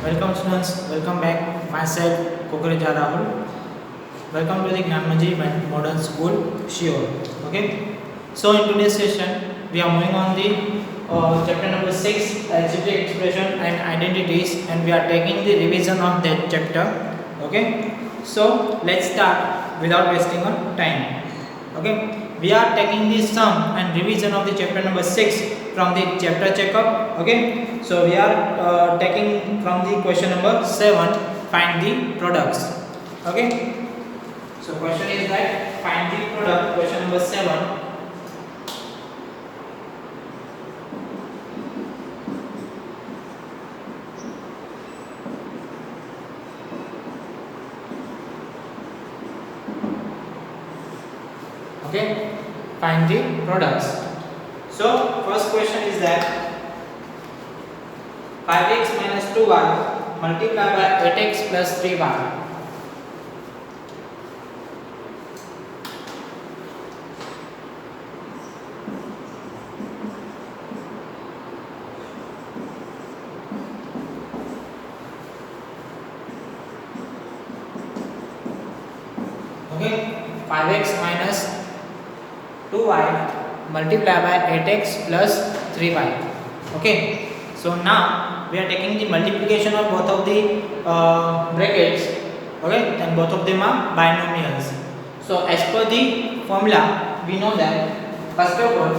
Welcome students, welcome back. Myself Kokareja Rahul. Welcome to the Gnanmanjari Modern School, Shior. Okay. So in today's session, we are moving on the chapter number 6, algebraic expression and identities, and we are taking the revision of that chapter. Okay. So let's start without wasting our time. Okay. We are taking the sum and revision of the chapter number 6 from the chapter checkup. Okay, so we are taking from the question number 7, find the products. Okay, so question is that find the product, question number 7. Okay, find the products. So first question is that 5x minus 2y multiplied by 8x plus 3y. Okay, 5x minus 2y multiplied by 8x plus 3y. Okay, so now we are taking the multiplication of both of the brackets. Okay, and both of them are binomials. So as per the formula, we know that first of all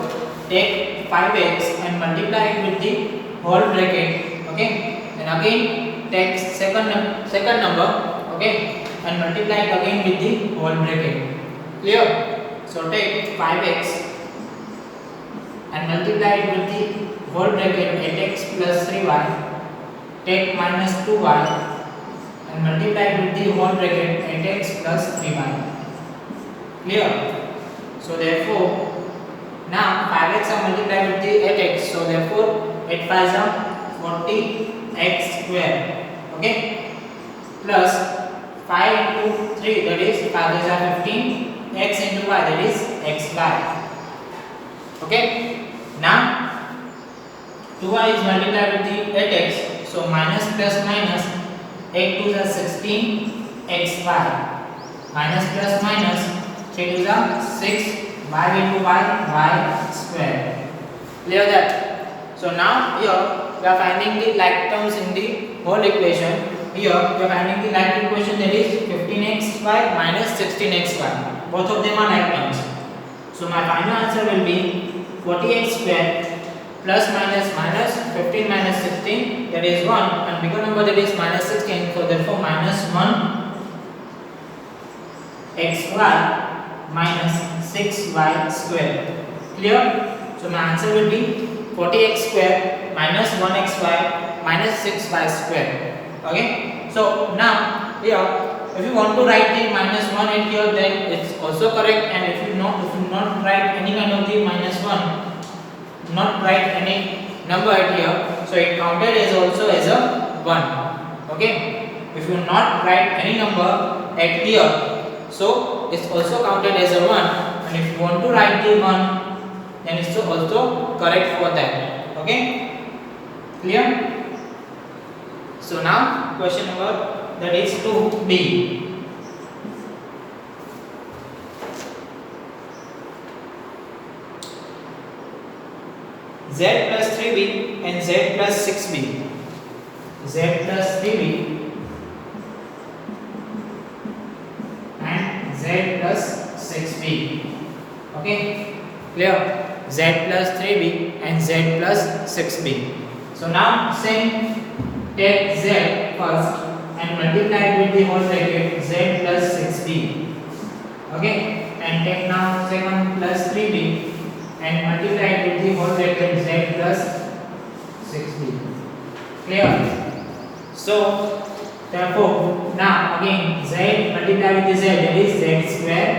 take 5x and multiply it with the whole bracket. Okay, and again take second number. Okay, and multiply it again with the whole bracket. Clear? So take 5x and multiply it with the whole bracket 8x plus 3y. Take minus 2y and multiply it with the whole bracket 8x plus 3y. Clear? So therefore, now 5x are multiplied with the 8x. So therefore, 8 5s are 40x square. Okay? Plus 5 into 3, that is 5 is 15. X into y, that is xy. Okay, now 2y is multiplied with the 8x, so minus plus minus 8 to the 16 xy, minus plus minus 3 to the 6 y into y square. Clear that? So now here we are finding the like terms in the whole equation. Here we are finding the like equation, that is 15xy minus 16xy. Both of them are like terms. So my final answer will be 40x square plus minus minus 15 minus 16, that is 1, and bigger number, that is minus 16. So therefore minus 1 xy minus 6y square. Clear? So my answer will be 40x square minus 1xy minus 6y square. Okay? So now here, if you want to write the minus 1 at here, then it's also correct, and if you not write any kind of the minus 1, not write any number at here, so it counted as also as a 1. Okay, if you not write any number at here, so it's also counted as a 1, and if you want to write the 1, then it's also correct for that. Okay, clear? So now question number, that is 2b. Z plus 3b and z plus 6b. Z plus 3b and z plus 6b. Okay, clear? Z plus 3b and z plus 6b. So now same, take z first and multiply it with the whole bracket z plus 6b. Okay, and take now 7 plus 3b and multiply it with the whole bracket z plus 6b. Clear? So therefore now again z multiplied with the z, that is z square,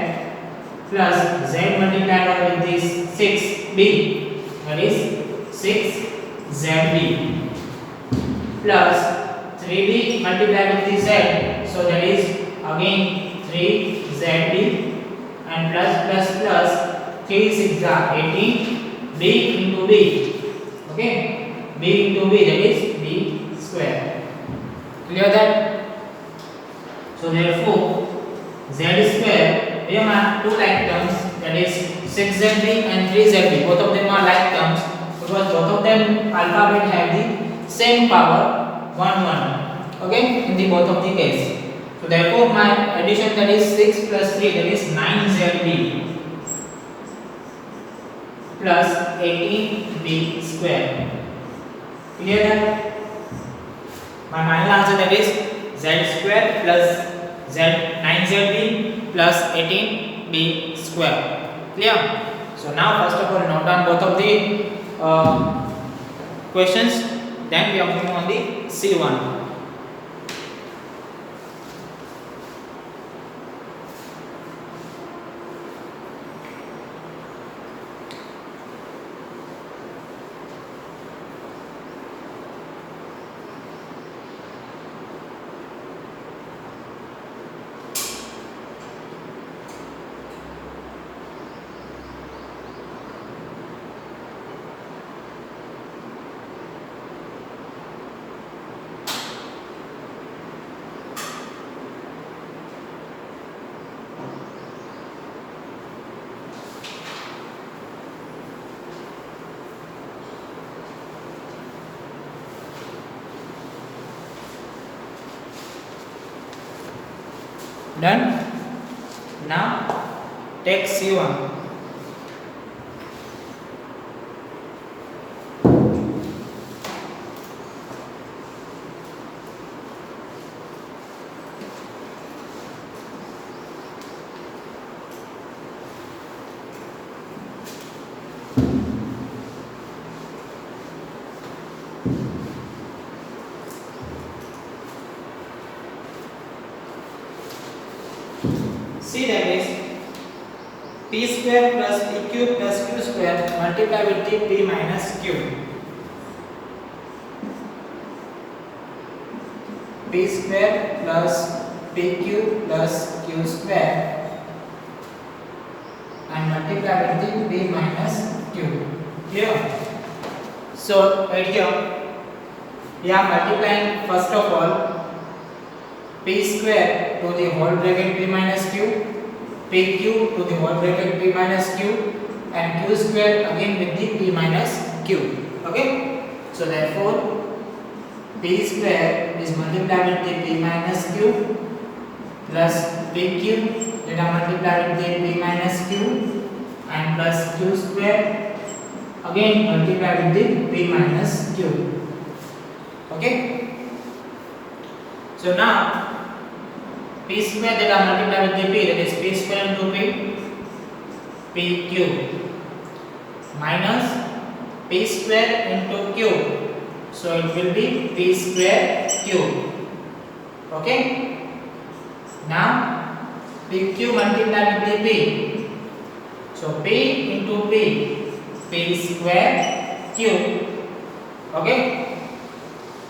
plus z multiplied with this 6b, that is 6zb, plus 3b multiplied with the z, so that is again 3zb, and plus 3 6 are 18, b into b. Okay, b into b, that is b square. Clear that? So therefore z square, we have two like terms, that is 6zb and 3zb. Both of them are like terms because both of them alphabet have the same power 1 1. Okay, in the both of the case. So therefore my addition, that is 6 plus 3, that is 9zb plus 18b square. Clear that? My final answer, that is z square plus z 9zb plus 18b square. Clear? So now first of all note down both of the questions. Then we are moving on the C1. Done? Now take C1. C, that is p square plus p cube plus q square multiply with the p minus q. P square plus p cube plus q square and multiply with the p minus q. Here. So right here we are multiplying first of all p square to the whole bracket p minus q, p cube to the whole bracket p minus q, and q square again with the p minus q. Okay, so therefore p square is multiplied with the p minus q plus p cube that are multiplied with the p minus q and plus q square again multiplied with the p minus q. Okay, so now p square that are multiplied with the p, that is p square into p cube minus p square into q, so it will be p square cube. Okay, now p cube multiplied with the p, so p into p square cube. Okay,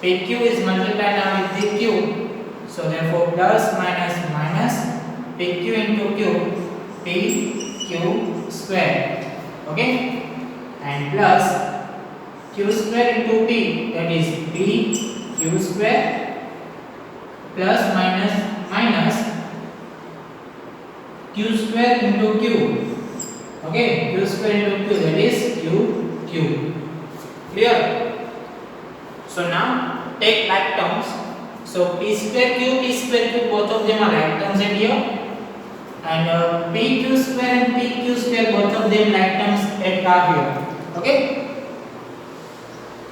p cube is multiplied now with the cube. So therefore plus minus minus p q into q, p q square. Okay, and plus q square into p, that is p q square plus minus minus q square into q. Okay, q square into q, that is q. Clear? So now take like terms. So p square cube, both of them are like terms in here, and p q square and p q square, both of them like terms are here. Okay.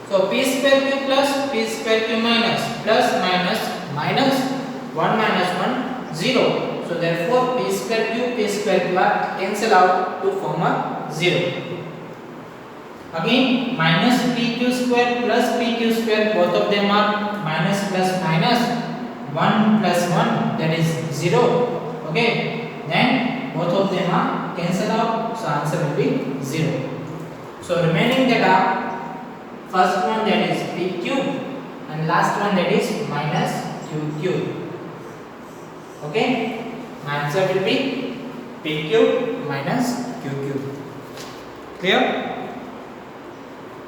So p square cube plus p square cube minus plus minus minus 1 minus 1 0. So therefore p square cube are cancel out to form a 0. Again minus pq square plus pq square, both of them are minus plus minus 1 plus 1, that is 0. Okay, then both of them are cancel out, so answer will be 0. So remaining that are first one, that is p cube, and last one, that is minus q cube. Okay, my answer will be p cube minus q cube. Clear?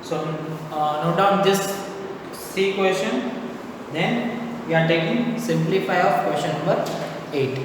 So note down this C question, then we are taking simplify of question number 8.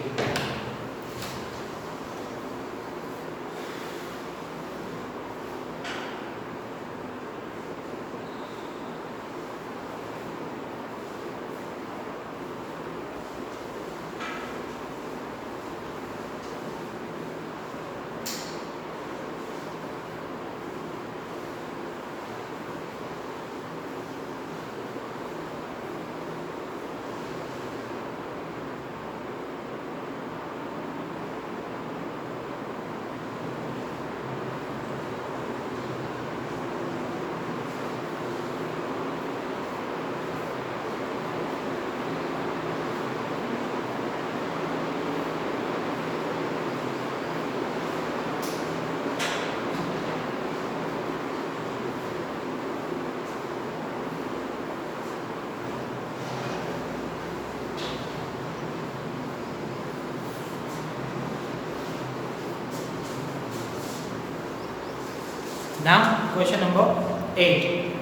Now question number 8.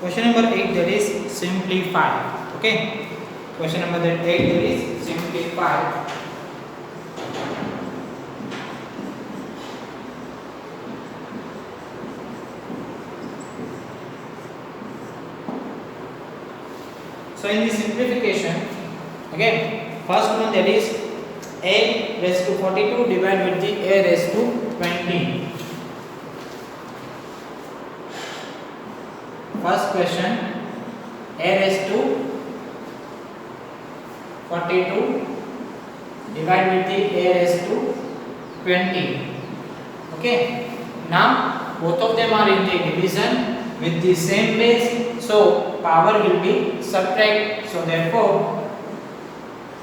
Question number 8, that is simplify. Okay. Question number 8, that is simplify. So in the simplification, again, first one, that is a raised to 42 divided with the a raised to 20. First question, a raised to 42 divided with the a raised to 20. Okay. Now both of them are in the division with the same base, so power will be subtract. So therefore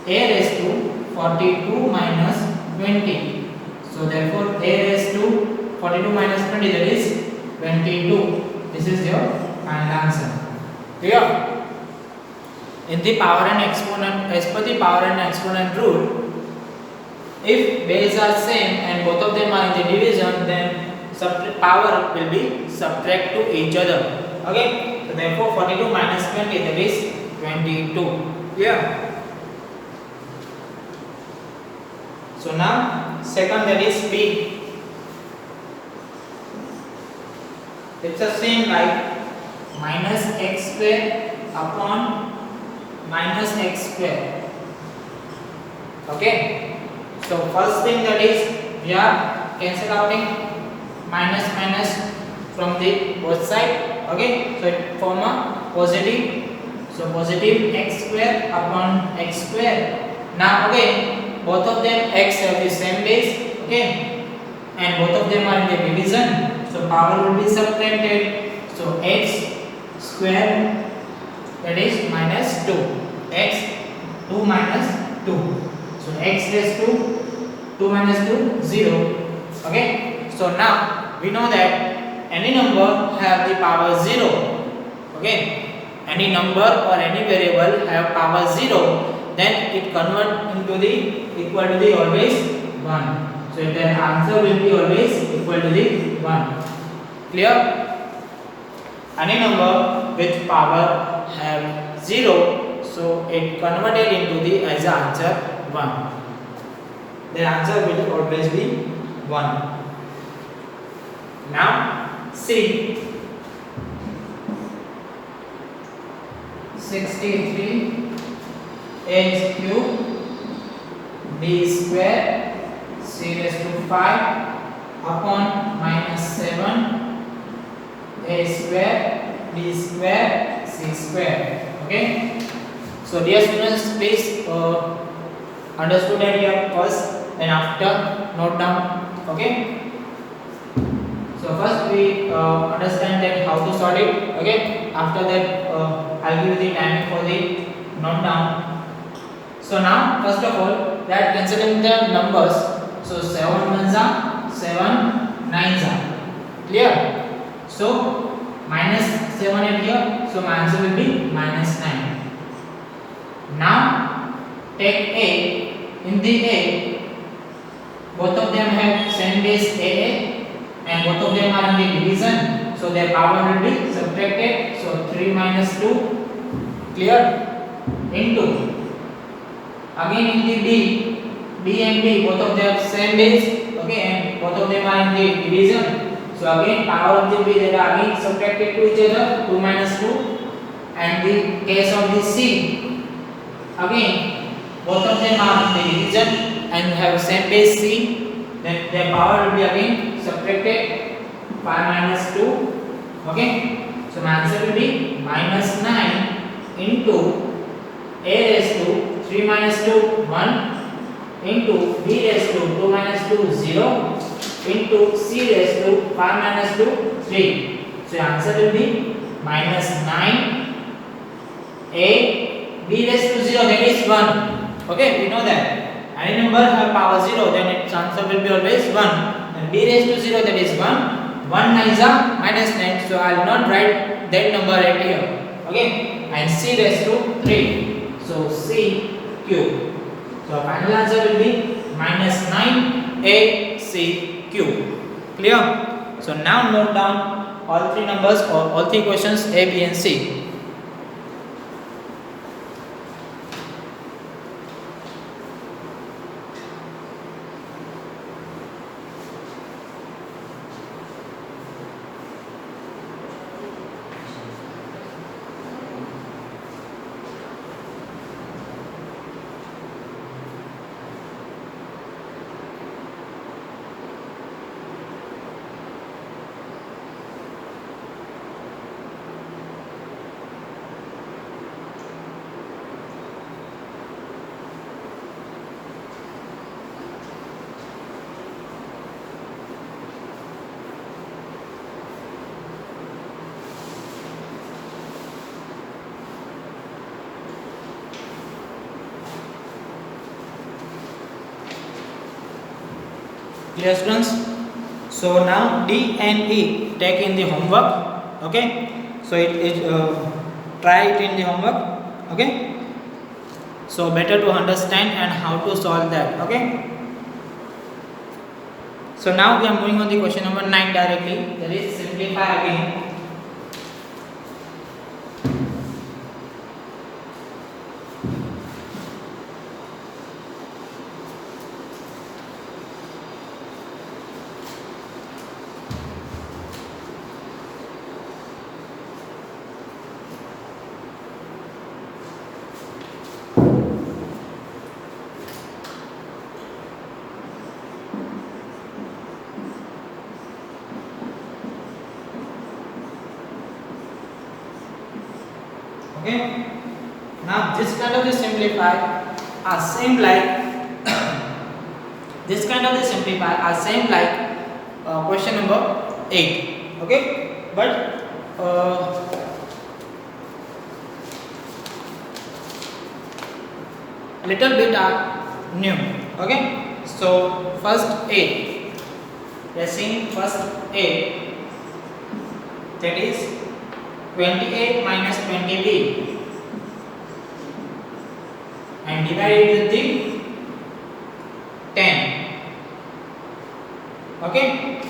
a raised to 42 minus 20. So therefore a raised to 42 minus 20, that is 22. This is your final answer. Clear? In the power and exponent, as per the power and exponent rule, if base are same and both of them are in the division, then power will be subtract to each other. Okay, so therefore 42 minus 20, that is 22. Clear? So now second, that is B. It's the same like minus x square upon minus x square. Okay, so first thing, that is we are cancel outing minus minus from the both side. Okay, so it form a positive. So positive x square upon x square. Now again both of them x have the same base. Okay, and both of them are in the division, so power will be subtracted. So x square, that is minus 2. X 2 minus 2. So x raised to 2 minus 2, 0. Okay, so now we know that any number have the power 0. Okay, any number or any variable have power 0, then it convert into the equal to the always 1. So the answer will be always equal to the 1. Clear? Any number with power have 0, so it converted into the as answer 1. The answer will always be 1. Now C. 63 a cube b square c raised to 5 upon minus 7 a square b square c square. Okay, so dear students, please understood that here first, and after note down. Okay, so first we understand that how to solve it. Okay, after that I'll give you the timing for the note down. So now first of all, that considering the numbers, so 7 ones are 7 nines are. Clear? So minus 7 at here, so my answer will be minus 9. Now take A. In the A, both of them have same base AA and both of them are in the division, so their power will be subtracted, so 3 minus 2, clear, into again in the B and B, both of them have same base, okay, and both of them are in the division, so again power of the B, they are again subtracted to each other, 2 minus 2. And the case of the C, again both of them are in the division and have same base C, then their power will be again subtracted, 5 minus 2, okay, so my answer will be minus 9 into A raised to 3 minus 2 1 into B raised to 2 minus 2 0 into C raised to 5 minus 2 3, so your answer will be minus 9 A B raised to 0, that is 1, okay, we know that any number have power 0, then its answer will be always 1, and B raised to 0, that is 1 9 is minus 9, so I will not write that number right here, okay, and C raised to 3, so C cube, so final answer will be minus 9 A C cube, clear. So now note down all three numbers or all three questions A, B and C. Clear students? So now D and E take in the homework, okay, so it is try it in the homework, okay, so better to understand and how to solve that, okay. So now we are moving on the question number 9 directly, that is simplify again. Okay, now this kind of the simplify are same like this kind of the simplify are same like question number 8, okay, but little bit are new, okay. So first A, we are seeing first A, that is 28 minus 20b and divide it with the 10, okay.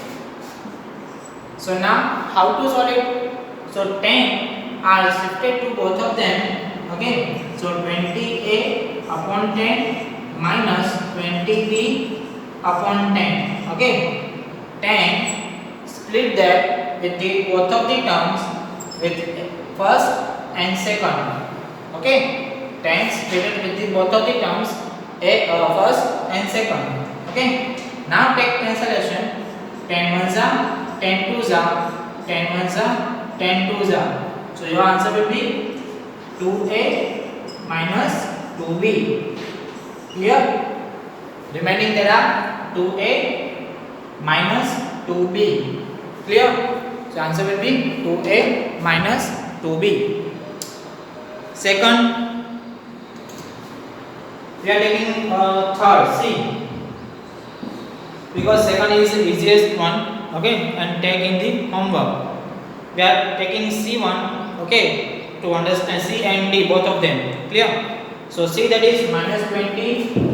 So now how to solve it? So 10 are shifted to both of them, okay, so 20a upon 10 minus 20b upon 10, okay, 10 split that with the both of the terms with first and second, okay, 10 split with the both of the terms first and second, okay. Now take cancellation, 10 ones are 10 twos are 10 ones are 10 twos are, so your answer will be 2a minus 2b, clear. Remaining there are 2a minus 2b, clear. So answer will be 2a minus 2b. Second, we are taking third C, because second is the easiest one, okay, and take in the homework. we are taking C1, okay, to understand C and D, both of them. Clear? So C, that is minus 20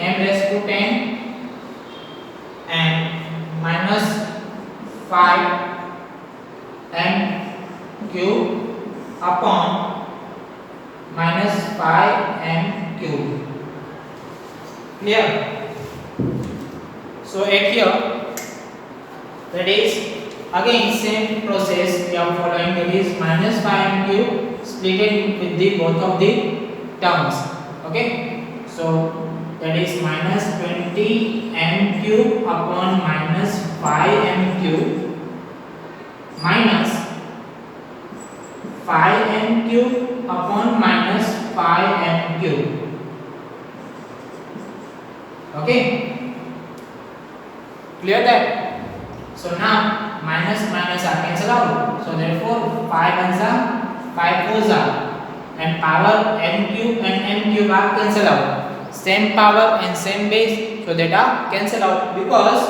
m raised to 10 and minus 5 m cube upon minus 5 m cube. Clear? So at here, that is again same process we are following, that is minus 5 m cube split it with the both of the terms. Okay, so that is minus 20 m cube upon minus 5 m cube minus 5 m cube upon minus 5 m cube. Okay, clear that? So now minus minus are cancel out, so therefore 5 ones are 5 fours are, and power m cube and m cube are cancel out, same power and same base, so that are cancel out because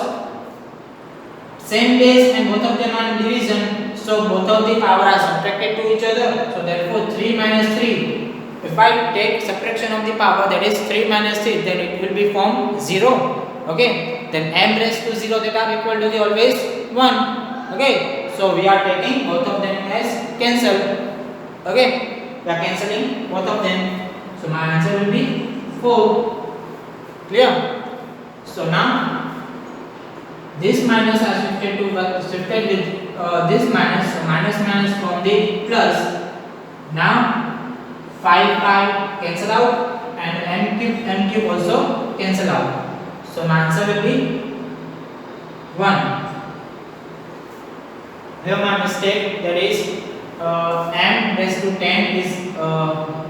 same base and both of them are in division, so both of the power are subtracted to each other, so therefore 3 minus 3. If I take subtraction of the power, that is 3 minus 3, then it will be form 0. Okay, then m raised to 0, that are equal to the always 1. Okay, so we are taking both of them as cancel. Okay, we are cancelling both of them, so my answer will be 4. Clear? So now this minus are shifted with this minus, so minus minus from the plus. Now 5 cancel out and m cube also cancel out, so my answer will be 1. Here my mistake, that is m raised to 10 is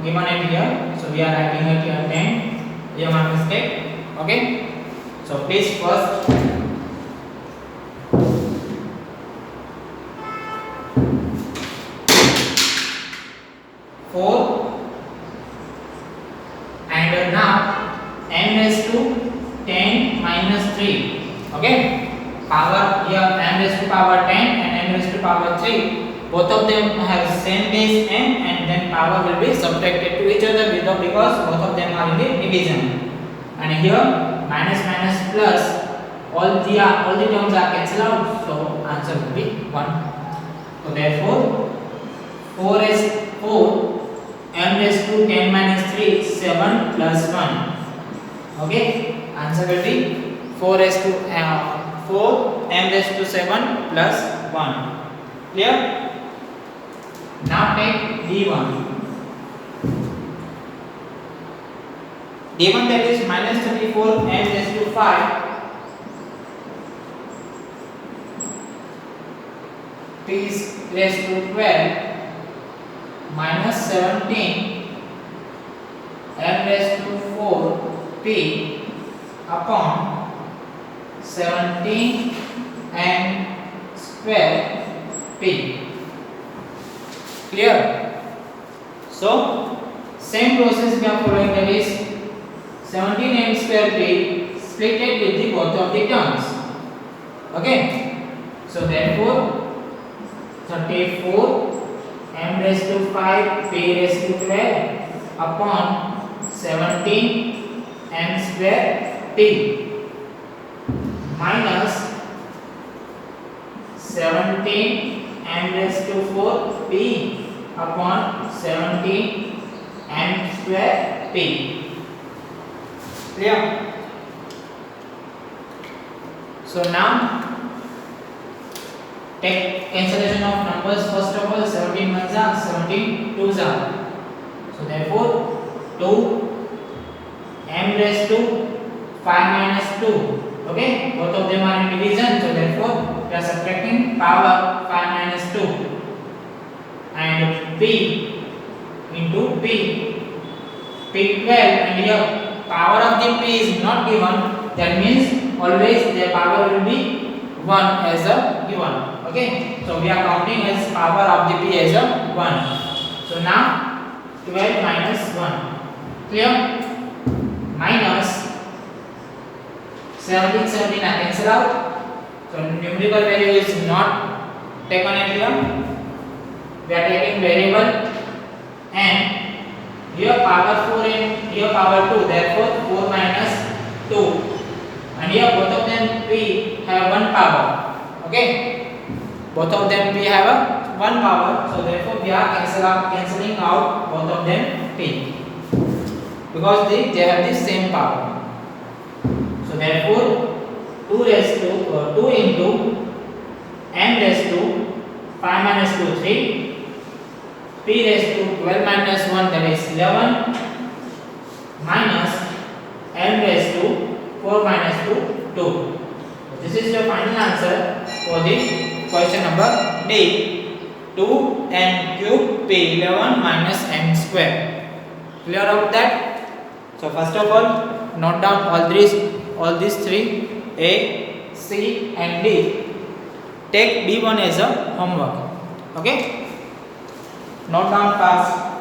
given at here, so we are writing it here 10. Here my mistake. Okay, so please first and now m raised to 10 minus 3. Okay, power here m raised to power 10 and m raised to power 3, both of them have same base m, and then power will be subtracted to each other because both of them are in the division. And here minus minus plus, all the terms are cancelled out, so answer will be 1. So therefore 4 m raised to 10 minus 3 is 7 plus 1. Okay, answer will be 4 m raised to 7 plus 1. Clear? Now take d1. d1, that is minus 34 m raised to 5 p is raised to 12 minus 17 m raised to 4 p upon 17 m square p. Clear? So same process we are following, that is 17 m square p split it with the both of the terms. Okay, so therefore 34 m raised to 5 p raised to 12 upon 17 m square p minus 17 m raised to 4 p upon 17 m square p. Clear? So now take cancellation of numbers. First of all, 17 ones are, 17 twos are. So therefore 2 m raised to 5 minus 2. Okay, both of them are in division, so therefore we are subtracting power 5 minus 2, and p into p 12, and here power of the p is not given, that means always the power will be 1 as a given. Okay, so we are counting as power of the p as a 1. So now 12 minus 1. Clear? Minus 17 are cancel out, So numerical value is not taken at here. We are taking variable, and here power 4 and here power 2, therefore 4 minus 2, and here both of them p have one power. Okay, both of them p have a one power, so therefore we are cancelling out both of them p, because they have the same power. So therefore 2 into m raised to 5 minus 2 3, p raised to 12 minus 1, that is 11, minus m raised to 4 minus 2 2. This is your final answer for the question number D. 2n cube p 11 minus m square. Clear out that? So first of all, note down all these three, A, C and D. Take B1 as a homework. Okay, note down fast.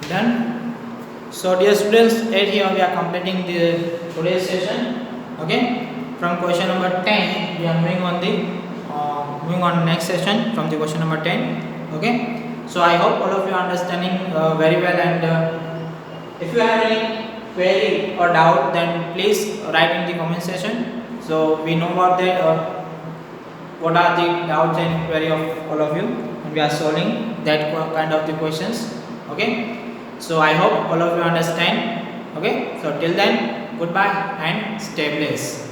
Done. So dear students, at here we are completing the today's session. Okay, from question number 10 we are moving on next session from the question number 10. Okay, so I hope all of you are understanding very well, and if you have any query or doubt, then please write in the comment section, so we know about that, what are the doubts and query of all of you, and we are solving that kind of the questions. Okay, so I hope all of you understand. Okay, so till then, goodbye and stay blessed.